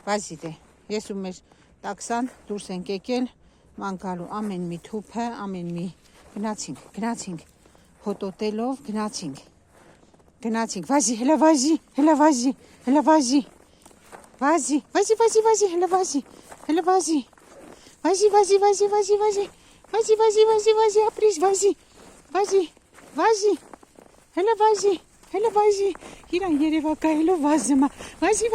Վազի դե, ես ու մեր տաքսան դուրս ենք եկել, ման գալու ամեն մի թուփը, ամեն մի գնացինք, հոտոտելով գնացինք, վազի, հելա վազի, հելա վազի, հելա վազի, վազի, հելա վազի, հելա վազի, վազի, ապրիս, վազի, հելա վազի, իրան երևակայելով վազմա, վազի,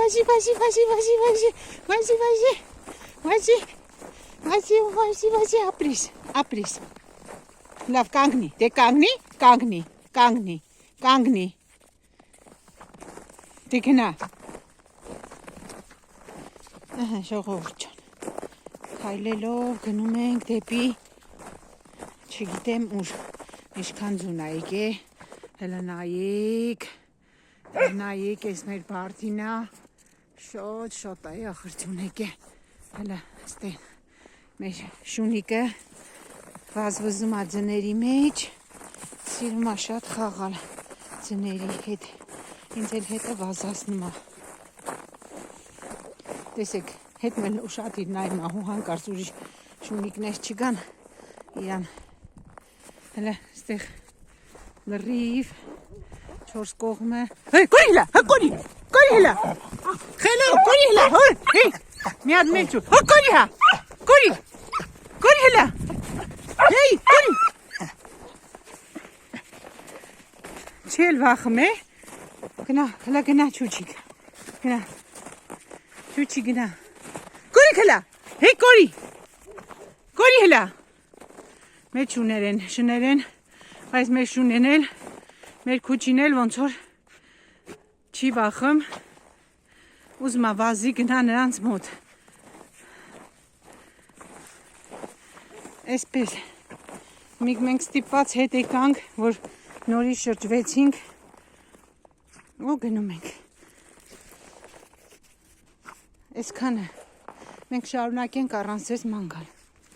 ապրիս, լավ կանգնի, դե կանգնի, դե գնա, ժողովուրդ ջան, քայլելով գնում ենք դեպի, չգիտեմ ուր, ինչքան ձունայիք է, հելա նայեք, ես մեր բարդինա, շոտ այ ախր ձունեք է, հելա ստեն, մեր շունիկը վազվզում ա ձների մեջ, սիրում ա շատ խաղալ ձների հետ, ինձ էլ հետը վազասնում ա, տեսեք, հետ մել ուշատ իր նայում ա, հուհան կարծ ուրիշ շունիկներ չգան, իրան, հելա ստեղ լրիվ, չորս կողմը, կորի հելա, մի հատ մեկ չու, կորի հելա, չի էլ վախմ է, հելա գնա չուչիկ, գնա, կորիք հելա, կորի հելա, մեր շուներ են, բայց մեր շունեն էլ, մեր քուչին էլ ոնց որ չի վախմ, ուզում ա վազի գնա նրանց մոտ, այսպես, մենք ստիպված հետ եկանք, որ նորից շրջվեցինք, ու գնում ենք, այսքանը, մենք շարունակենք առանց ձեզ ման գալ.